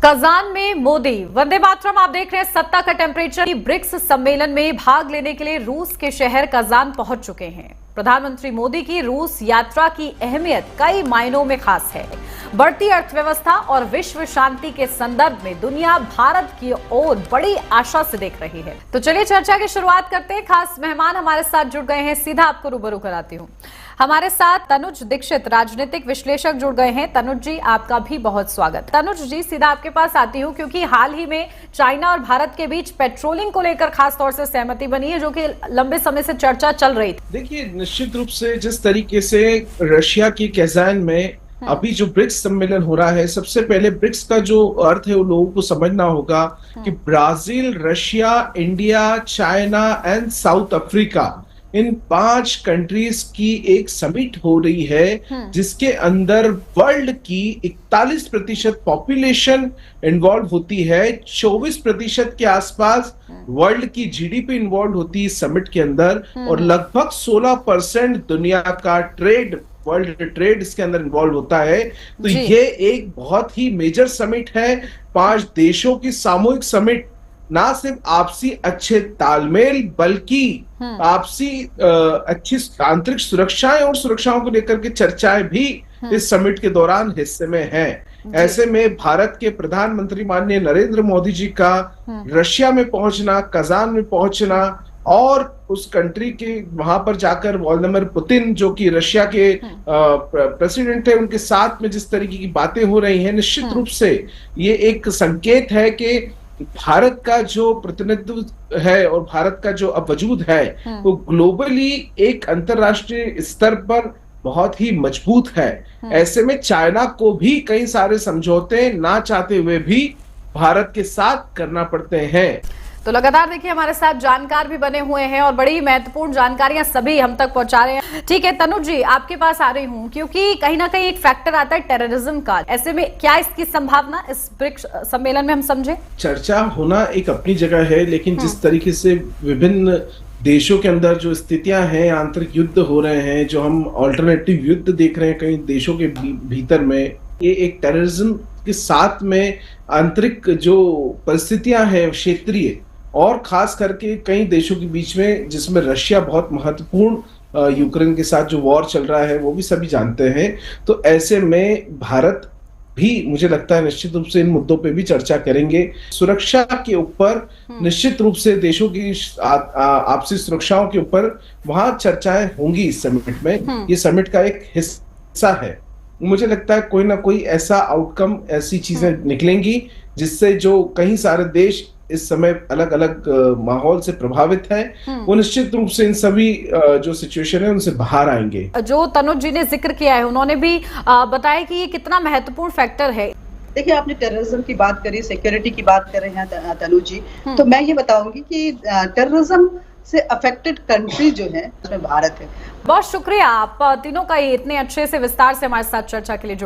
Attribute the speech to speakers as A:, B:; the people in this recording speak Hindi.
A: कजान में मोदी वंदे मातरम। आप देख रहे हैं सत्ता का टेम्परेचर। ब्रिक्स सम्मेलन में भाग लेने के लिए रूस के शहर कजान पहुंच चुके हैं। प्रधानमंत्री मोदी की रूस यात्रा की अहमियत कई मायनों में खास है। बढ़ती अर्थव्यवस्था और विश्व शांति के संदर्भ में दुनिया भारत की ओर बड़ी आशा से देख रही है। तो चलिए चर्चा की शुरुआत करते हैं। खास मेहमान हमारे साथ जुड़ गए हैं, सीधा आपको रूबरू कराती हूँ। हमारे साथ तनुज दीक्षित राजनीतिक विश्लेषक जुड़ गए हैं। तनुज जी, आपका भी बहुत स्वागत। तनुज जी, सीधा आपके पास आती हूँ क्योंकि हाल ही में चाइना और भारत के बीच पेट्रोलिंग को लेकर खास तौर से सहमति बनी है, जो कि लंबे समय से चर्चा चल रही थी।
B: देखिए, निश्चित रूप से जिस तरीके से रशिया की कजान में अभी जो ब्रिक्स सम्मेलन हो रहा है, सबसे पहले ब्रिक्स का जो अर्थ है वो लोगों को समझना होगा कि Brazil, Russia, India, China and south Africa, in 5 countries की एक समिट हो रही है जिसके अंदर वर्ल्ड की 41% पॉपुलेशन इन्वॉल्व होती है। 24% के आसपास वर्ल्ड की जीडीपी इन्वॉल्व होती है इस समिट के अंदर, और लगभग 16% दुनिया का ट्रेड, वर्ल्ड ट्रेड इसके अंदर इन्वॉल्व होता है। तो ये एक बहुत ही मेजर समिट है, 5 देशों की सामूहिक समिट। ना सिर्फ आपसी अच्छे तालमेल बल्कि आपसी अच्छी आंतरिक सुरक्षाएं और सुरक्षाओं को लेकर के चर्चाएं भी इस समिट के दौरान हिस्से में हैं। ऐसे में भारत के प्रधानमंत्री माननीय नरेंद्र मोदी जी का रशिया में पहुंचना, कजान में पहुंचना और उस कंट्री के वहां पर जाकर व्लादिमीर पुतिन, जो कि रशिया के प्रेसिडेंट है, उनके साथ में जिस तरीके की बातें हो रही हैं, निश्चित रूप से ये एक संकेत है कि भारत का जो प्रतिनिधित्व है और भारत का जो अब वजूद है वो ग्लोबली एक अंतरराष्ट्रीय स्तर पर बहुत ही मजबूत है। ऐसे में चाइना को भी कई सारे समझौते ना चाहते हुए भी भारत के साथ करना पड़ते हैं।
A: तो लगातार देखिए हमारे साथ जानकार भी बने हुए हैं और बड़ी महत्वपूर्ण जानकारियां सभी हम तक पहुंचा रहे हैं। ठीक है तनुज जी, आपके पास आ रही हूं क्योंकि कहीं ना कहीं एक फैक्टर आता है टेररिज्म का। ऐसे में क्या इसकी संभावना इस ब्रिक्स सम्मेलन में हम समझे?
B: चर्चा होना एक अपनी जगह है, लेकिन जिस तरीके से विभिन्न देशों के अंदर जो स्थितियां हैं, आंतरिक युद्ध हो रहे हैं, जो हम ऑल्टरनेटिव युद्ध देख रहे हैं कई देशों के भीतर में, ये एक टेररिज्म के साथ में आंतरिक जो परिस्थितियां हैं क्षेत्रीय और खास करके कई देशों के बीच में, जिसमें रशिया बहुत महत्वपूर्ण, यूक्रेन के साथ जो वॉर चल रहा है वो भी सभी जानते हैं। तो ऐसे में भारत भी, मुझे लगता है, निश्चित रूप से इन मुद्दों पे भी चर्चा करेंगे। सुरक्षा के ऊपर निश्चित रूप से देशों की आपसी सुरक्षाओं के ऊपर वहां चर्चाएं होंगी इस समिट में। ये समिट का एक हिस्सा है। मुझे लगता है कोई ना कोई ऐसा आउटकम, ऐसी चीजें निकलेंगी जिससे जो कई सारे देश इस समय अलग अलग माहौल से प्रभावित हैं, वो निश्चित रूप से इन सभी जो सिचुएशन है उनसे बाहर आएंगे।
A: जो तनुज जी ने जिक्र किया है, उन्होंने भी बताया कि ये कितना महत्वपूर्ण फैक्टर है।
C: देखिए, आपने टेररिज्म की बात करी, सिक्योरिटी की बात कर रहे हैं तनुज जी, तो मैं ये बताऊंगी कि टेररिज्म से अफेक्टेड कंट्री जो है उसमें भारत है।
A: बहुत शुक्रिया आप तीनों का, ये इतने अच्छे से विस्तार से हमारे साथ चर्चा के लिए जुड़